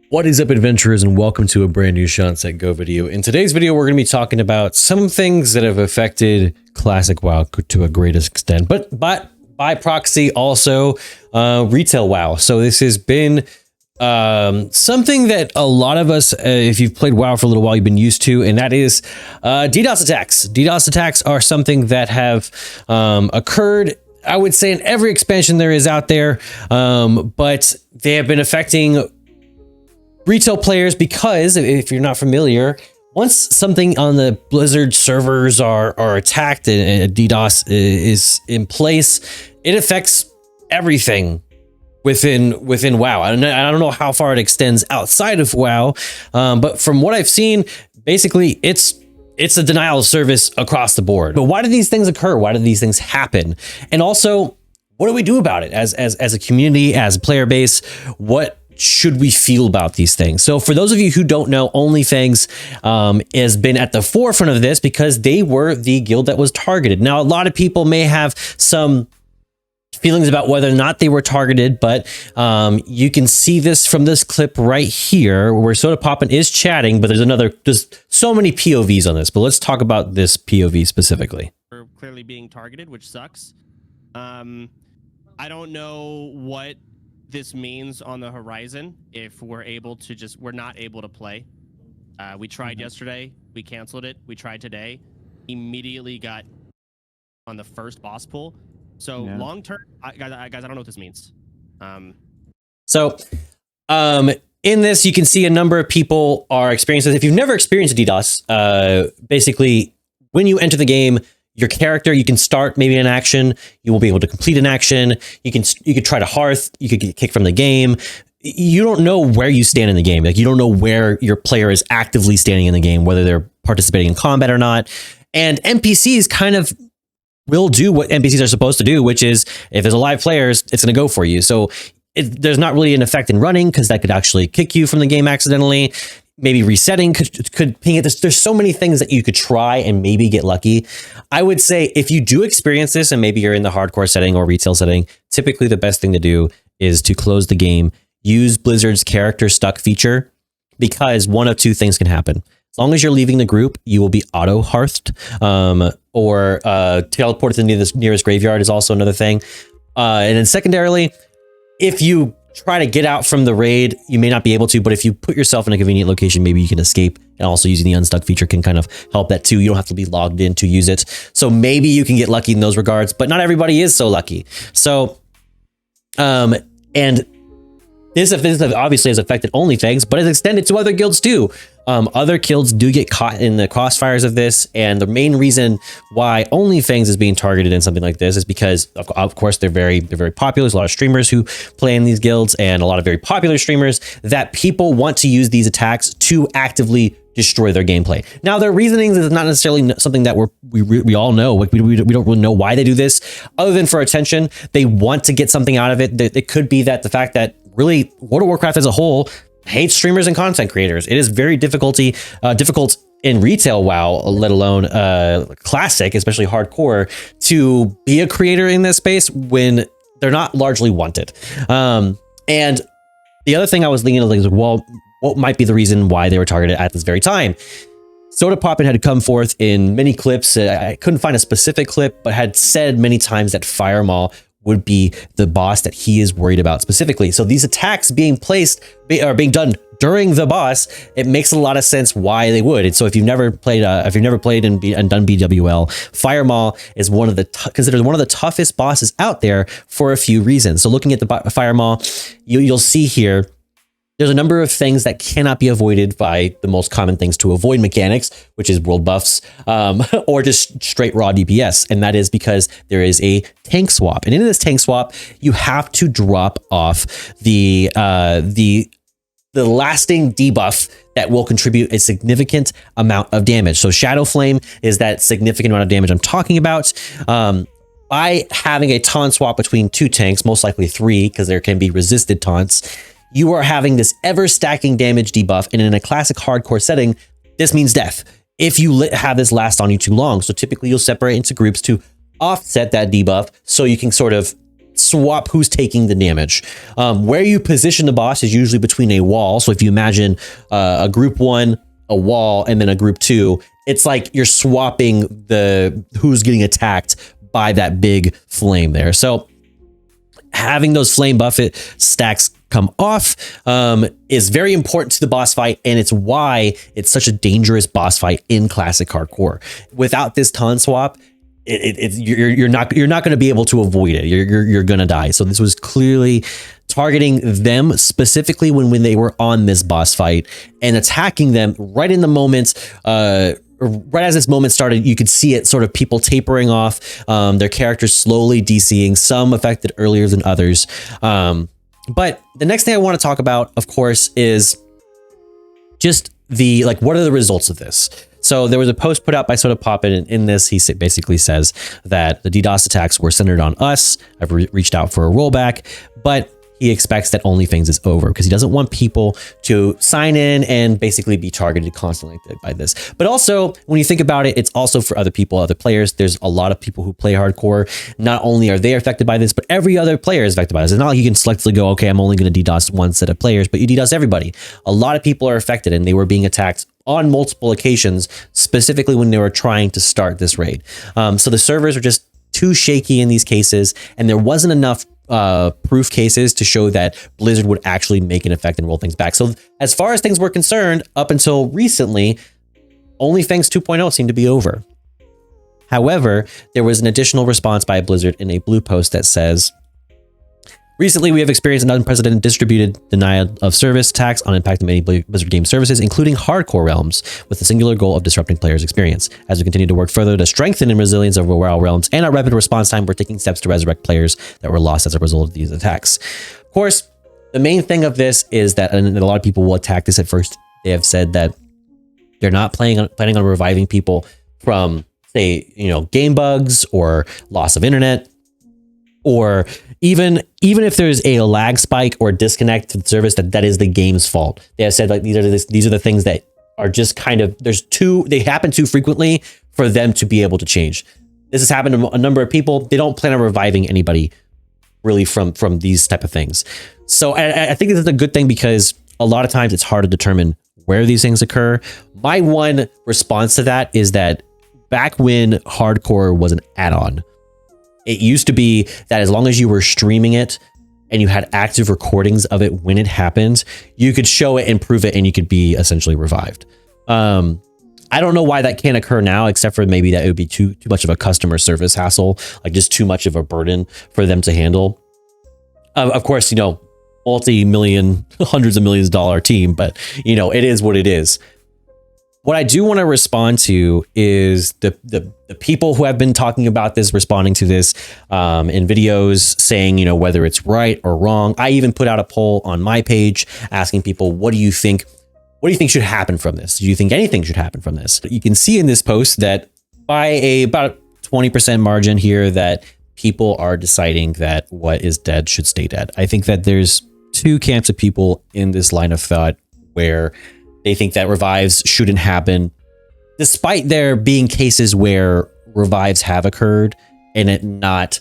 What is up, adventurers, and welcome to a brand new ShawnSetGO video. In today's video, we're going to be talking about some things that have affected Classic WoW to a great extent, but by proxy also retail WoW. So this has been something that a lot of us, if you've played WoW for a little while, you've been used to, and that is DDoS attacks. DDoS attacks are something that have occurred, I would say, in every expansion there is out there, but they have been affecting retail players because, if you're not familiar, once something on the Blizzard servers are attacked and DDoS is in place, it affects everything within WoW. I don't know how far it extends outside of WoW, but from what I've seen, basically it's a denial of service across the board. But why do these things occur? Why do these things happen? And also, what do we do about it as a community, as a player base? What should we feel about these things? So for those of you who don't know, OnlyFans has been at the forefront of this because they were the guild that was targeted. Now, a lot of people may have some feelings about whether or not they were targeted, but you can see this from this clip right here where Sodapoppin is chatting, but there's so many POVs on this, but let's talk about this POV specifically. We're clearly being targeted, which sucks. I don't know what this means on the horizon if we're not able to play. We tried yesterday, we canceled it. We tried today, immediately got on the first boss pool. So long term, guys, I don't know what this means. In this, you can see a number of people are experiencing this. If you've never experienced DDoS, basically when you enter the game, your character, you can start maybe an action, you will be able to complete an action, you could try to hearth, you could get kicked from the game. You don't know where you stand in the game. Like, you don't know where your player is actively standing in the game, whether they're participating in combat or not. And NPCs kind of will do what NPCs are supposed to do, which is if there's a live players, it's going to go for you. So there's not really an effect in running because that could actually kick you from the game accidentally. Maybe resetting could ping it. There's so many things that you could try and maybe get lucky. I would say if you do experience this and maybe you're in the hardcore setting or retail setting, typically the best thing to do is to close the game, use Blizzard's character stuck feature, because one of two things can happen. As long as you're leaving the group, you will be auto hearthed, or teleported to the nearest graveyard is also another thing. And then secondarily, if you try to get out from the raid, you may not be able to, but if you put yourself in a convenient location, maybe you can escape. And also using the unstuck feature can kind of help that too. You don't have to be logged in to use it. So maybe you can get lucky in those regards, but not everybody is so lucky. So, and this obviously has affected OnlyFans, but it's extended to other guilds too. Other guilds do get caught in the crossfires of this, and the main reason why OnlyFans is being targeted in something like this is because, of course, they're very popular. There's a lot of streamers who play in these guilds, and a lot of very popular streamers that people want to use these attacks to actively destroy their gameplay. Now, their reasonings is not necessarily something that we all know. Like, we don't really know why they do this, other than for attention. They want to get something out of it. It could be that the fact that really World of Warcraft as a whole hates streamers and content creators. It is very difficult in retail WoW, let alone classic, especially hardcore, to be a creator in this space when they're not largely wanted. And the other thing I was thinking of is, well, what might be the reason why they were targeted at this very time? Sodapoppin had come forth in many clips. I couldn't find a specific clip, but had said many times that Firemaw would be the boss that he is worried about specifically. So these attacks being done during the boss, it makes a lot of sense why they would. And so if you've never played and done BWL, Firemaw is considered one of the toughest bosses out there for a few reasons. So looking at the Firemaw, you'll see here, there's a number of things that cannot be avoided by the most common things to avoid mechanics, which is world buffs, or just straight raw DPS. And that is because there is a tank swap. And in this tank swap, you have to drop off the lasting debuff that will contribute a significant amount of damage. So Shadow Flame is that significant amount of damage I'm talking about. By having a taunt swap between two tanks, most likely three, because there can be resisted taunts, you are having this ever stacking damage debuff. And in a classic hardcore setting, this means death if you have this last on you too long. So typically you'll separate into groups to offset that debuff, so you can sort of swap who's taking the damage. Where you position the boss is usually between a wall. So if you imagine a group 1, a wall, and then a group 2, it's like you're swapping the who's getting attacked by that big flame there. So having those flame buffet stacks come off is very important to the boss fight, and it's why it's such a dangerous boss fight in classic hardcore. Without this ton swap, you're not going to be able to avoid it. You're going to die. So this was clearly targeting them specifically when they were on this boss fight and attacking them right in the moment. Right as this moment started, you could see it sort of people tapering off, their characters slowly DCing, some affected earlier than others. But the next thing I want to talk about, of course, is just what are the results of this? So there was a post put out by SodaPop, and in this, he basically says that the DDoS attacks were centered on us. I've reached out for a rollback, but he expects that OnlyFans is over because he doesn't want people to sign in and basically be targeted constantly by this. But also, when you think about it, it's also for other people, other players. There's a lot of people who play hardcore. Not only are they affected by this, but every other player is affected by this. It's not like you can selectively go, okay, I'm only going to DDoS one set of players, but you DDoS everybody. A lot of people are affected, and they were being attacked on multiple occasions, specifically when they were trying to start this raid. So the servers are just too shaky in these cases, and there wasn't enough proof cases to show that Blizzard would actually make an effect and roll things back. So as far as things were concerned, up until recently, OnlyFans 2.0 seemed to be over. However, there was an additional response by Blizzard in a blue post that says, recently, we have experienced an unprecedented distributed denial of service attacks on impacting many Blizzard game services, including hardcore realms, with the singular goal of disrupting players' experience. As we continue to work further to strengthen the resilience of WoW realms and our rapid response time, we're taking steps to resurrect players that were lost as a result of these attacks. Of course, the main thing of this is that, and a lot of people will attack this at first, they have said that they're not planning on reviving people from, say, game bugs or loss of internet, or even if there's a lag spike or disconnect to the service, that is the game's fault. They have said, like, these are the things that are just kind of, they happen too frequently for them to be able to change. This has happened to a number of people. They don't plan on reviving anybody really from these type of things. So I think this is a good thing, because a lot of times it's hard to determine where these things occur. My one response to that is that back when hardcore was an add-on, it used to be that as long as you were streaming it and you had active recordings of it when it happened, you could show it and prove it, and you could be essentially revived. I don't know why that can't occur now, except for maybe that it would be too much of a customer service hassle, like just too much of a burden for them to handle. Of course, multi-million, hundreds of millions dollar team, but it is what it is. What I do want to respond to is the people who have been talking about this, responding to this in videos, saying, whether it's right or wrong. I even put out a poll on my page asking people, what do you think should happen from this? Do you think anything should happen from this? You can see in this post that by about 20% margin here, that people are deciding that what is dead should stay dead. I think that there's two camps of people in this line of thought where they think that revives shouldn't happen, despite there being cases where revives have occurred and it not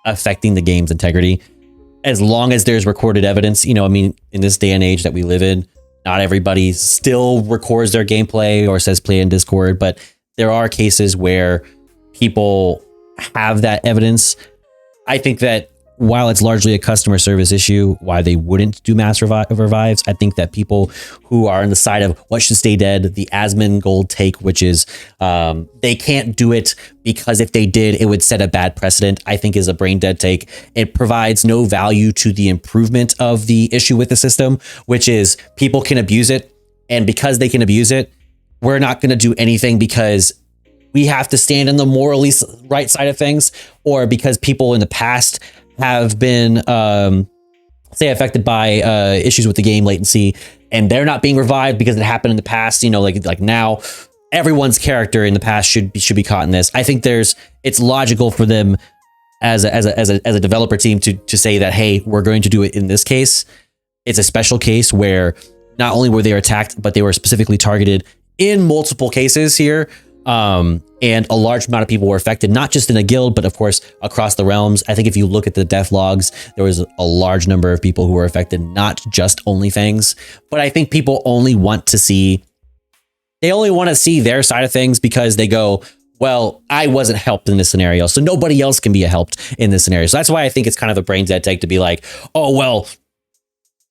affecting the game's integrity. As long as there's recorded evidence, in this day and age that we live in, not everybody still records their gameplay or says play in Discord, but there are cases where people have that evidence. I think that while it's largely a customer service issue, why they wouldn't do mass revives, I think that people who are on the side of what should stay dead, the Asmongold take, which is they can't do it because if they did, it would set a bad precedent, I think is a brain dead take. It provides no value to the improvement of the issue with the system, which is people can abuse it. And because they can abuse it, we're not going to do anything because we have to stand on the morally right side of things, or because people in the past have been, say, affected by issues with the game latency, and they're not being revived because it happened in the past. Like now, everyone's character in the past should be caught in this. I think it's logical for them as a developer team to say that, hey, we're going to do it in this case. It's a special case where not only were they attacked, but they were specifically targeted in multiple cases here. And a large amount of people were affected, not just in a guild, but of course across the realms. I think if you look at the death logs, there was a large number of people who were affected, not just OnlyFans. But I think people only want to see their side of things because they go, well, I wasn't helped in this scenario, so nobody else can be helped in this scenario. So that's why I think it's kind of a brain dead take to be like, oh, well,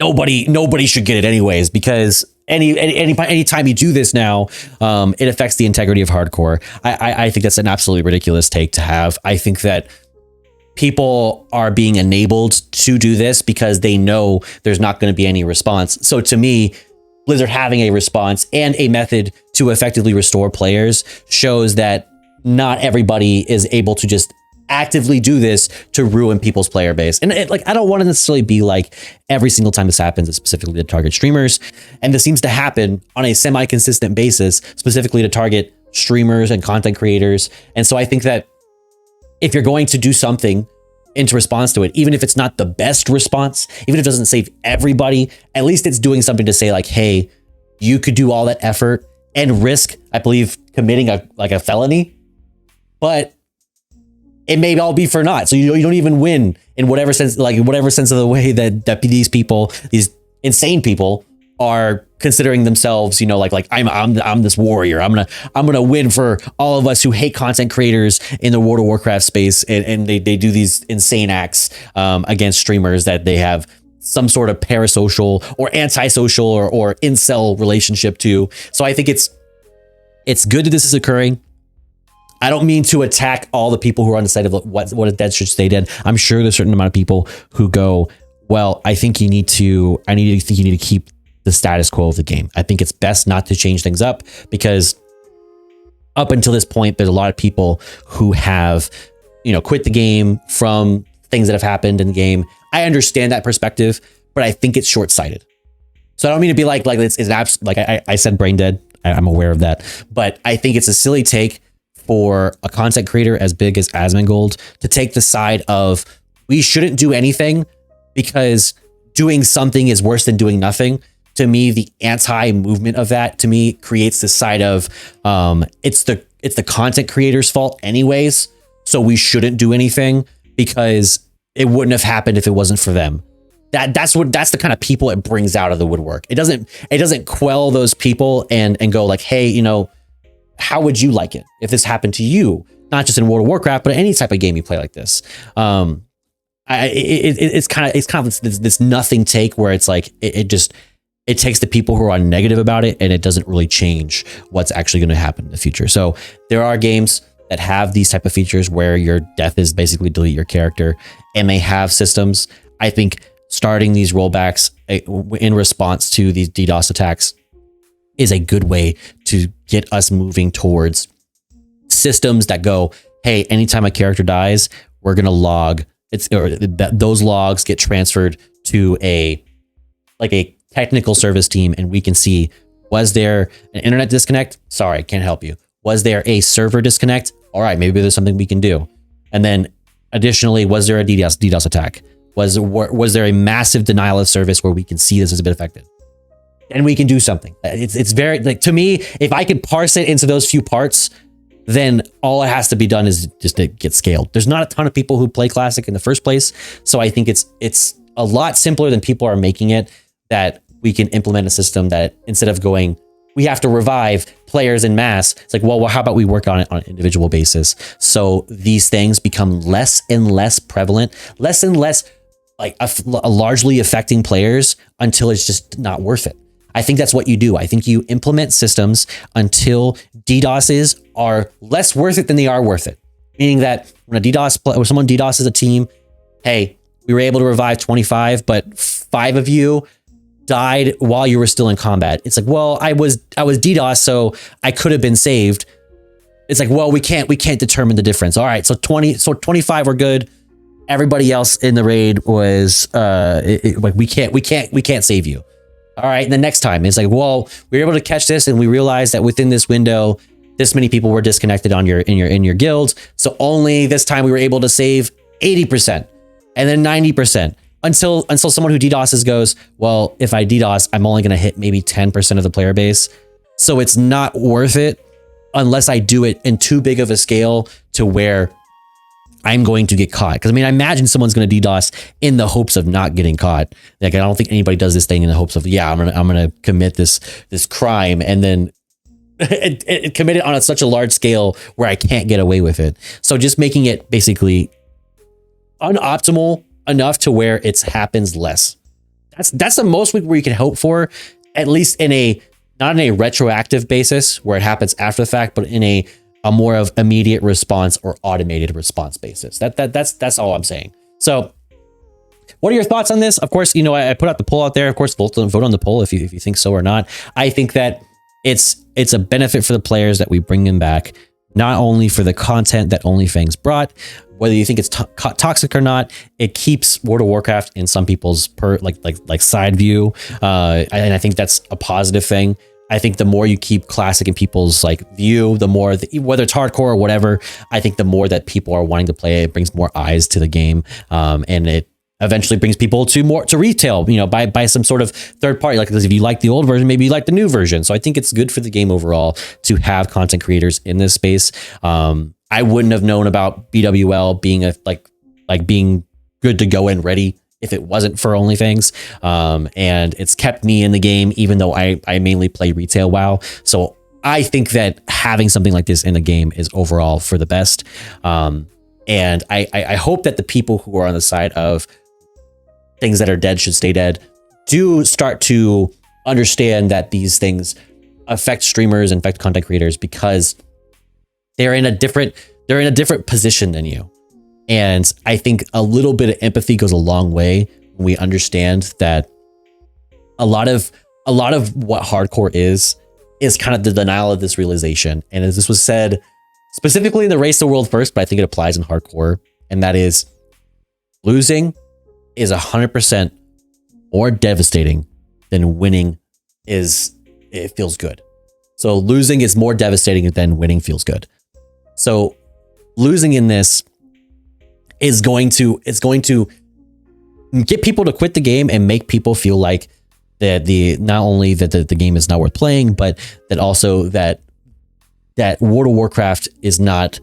nobody should get it anyways, because any time you do this now, it affects the integrity of hardcore. I think that's an absolutely ridiculous take to have. I think that people are being enabled to do this because they know there's not going to be any response. So to me, Blizzard having a response and a method to effectively restore players shows that not everybody is able to just actively do this to ruin people's player base. And I don't want to necessarily be like every single time this happens, it's specifically to target streamers. And this seems to happen on a semi-consistent basis, specifically to target streamers and content creators. And so I think that if you're going to do something in response to it, even if it's not the best response, even if it doesn't save everybody, at least it's doing something to say like, hey, you could do all that effort and risk, I believe, committing a felony, but it may all be for naught. So you don't even win in whatever sense of the way that these people, these insane people, are considering themselves, like I'm this warrior. I'm gonna win for all of us who hate content creators in the World of Warcraft space, and they do these insane acts against streamers that they have some sort of parasocial or antisocial or incel relationship to. So I think it's good that this is occurring. I don't mean to attack all the people who are on the side of what a dead should stay dead. I'm sure there's a certain amount of people who go, well, I think you need to keep the status quo of the game. I think it's best not to change things up, because up until this point, there's a lot of people who have, quit the game from things that have happened in the game. I understand that perspective, but I think it's short-sighted. So I don't mean to be like it's an like I said brain dead. I'm aware of that, but I think it's a silly take for a content creator as big as Asmongold to take the side of we shouldn't do anything because doing something is worse than doing nothing. To me, the anti-movement of that to me creates the side of it's the content creator's fault anyways, so we shouldn't do anything because it wouldn't have happened if it wasn't for them. That's the kind of people it brings out of the woodwork. It doesn't quell those people and go like, hey, how would you like it if this happened to you? Not just in World of Warcraft, but any type of game you play like this. It's kind of this nothing take where it's like it takes the people who are negative about it, and it doesn't really change what's actually going to happen in the future. So there are games that have these type of features where your death is basically delete your character, and they have systems. I think starting these rollbacks in response to these DDoS attacks is a good way to get us moving towards systems that go, hey, anytime a character dies, we're going to log those logs get transferred to a technical service team, and we can see, was there an internet disconnect? Sorry, can't help you. Was there a server disconnect? All right, maybe there's something we can do. And then additionally, was there a DDoS attack? Was there a massive denial of service where we can see this has been affected? And we can do something. It's very, to me, if I could parse it into those few parts, then all it has to be done is just to get scaled. There's not a ton of people who play Classic in the first place. So I think it's a lot simpler than people are making it, that we can implement a system that instead of going, we have to revive players in mass, it's like, well, how about we work on it on an individual basis? So these things become less and less prevalent, less and less largely affecting players until it's just not worth it. I think that's what you do. I think you implement systems until DDoSes are less worth it than they are worth it. Meaning that when someone DDoSes a team, hey, we were able to revive 25, but 5 of you died while you were still in combat. It's like, well, I was DDoS, so I could have been saved. It's like, well, we can't determine the difference. All right, so 25 were good. Everybody else in the raid was we can't save you. All right, and the next time it's like, well, we were able to catch this, and we realized that within this window, this many people were disconnected in your guild. So only this time we were able to save 80%, and then 90%, until someone who DDoSes goes, well, if I DDoS, I'm only going to hit maybe 10% of the player base, so it's not worth it. unless I do it in too big of a scale to where I'm going to get caught. Because I mean, I imagine someone's going to DDoS in the hopes of not getting caught. Like, I don't think anybody does this thing in the hopes of, yeah, I'm gonna commit this crime and then commit it on such a large scale where I can't get away with it. So just making it basically unoptimal enough to where it happens less. That's the most we can hope for, at least in a, not in a retroactive basis where it happens after the fact, but in a more of immediate response or automated response basis. That's all I'm saying. So what are your thoughts on this? Of course, you know, I put out the poll out there. Of course, vote on the poll if you think so or not. I think that it's a benefit for the players that we bring them back, not only for the content that OnlyFans brought, whether you think it's toxic or not. It keeps World of Warcraft in some people's like side view, and I think that's a positive thing. I think the more you keep classic in people's like view, the more whether it's hardcore or whatever, I think the more that people are wanting to play it, brings more eyes to the game, and it eventually brings people to retail, you know, by some sort of third party. Like, if you like the old version, maybe you like the new version. So I think it's good for the game overall to have content creators in this space. I wouldn't have known about BWL being being good to go and ready if it wasn't for OnlyFans. And it's kept me in the game, even though I mainly play retail WoW. So I think that having something like this in the game is overall for the best. And I hope that the people who are on the side of things that are dead should stay dead do start to understand that these things affect streamers and affect content creators, because they're in a different position than you. And I think a little bit of empathy goes a long way when we understand that a lot of what hardcore is kind of the denial of this realization. And as this was said specifically in the Race the World First, but I think it applies in hardcore, and that is losing is 100% more devastating than winning it feels good. So losing is more devastating than winning feels good. So losing in this is going to get people to quit the game and make people feel like that not only that the game is not worth playing, but that also that World of Warcraft is not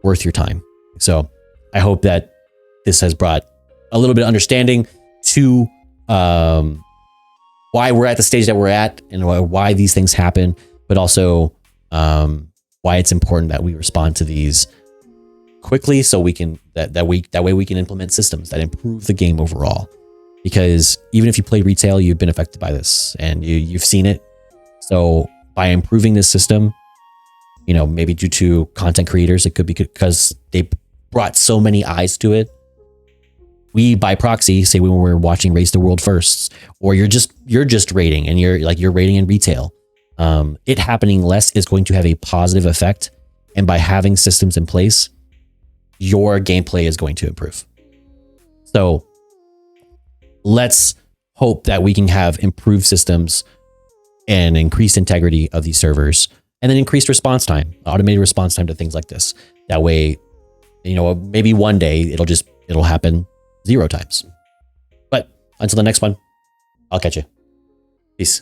worth your time. So I hope that this has brought a little bit of understanding to why we're at the stage that we're at and why these things happen, but also why it's important that we respond to these quickly, so we can that way we can implement systems that improve the game overall. Because even if you play retail, you've been affected by this and you've seen it. So by improving this system, you know, maybe due to content creators, it could be because they brought so many eyes to it. We, by proxy, say when we're watching Race the World First, or you're just rating and you're rating in retail, it happening less is going to have a positive effect. And by having systems in place, your gameplay is going to improve. So let's hope that we can have improved systems and increased integrity of these servers, and then increased response time, automated response time to things like this. That way, you know, maybe one day it'll happen 0 times. But until the next one, I'll catch you. Peace.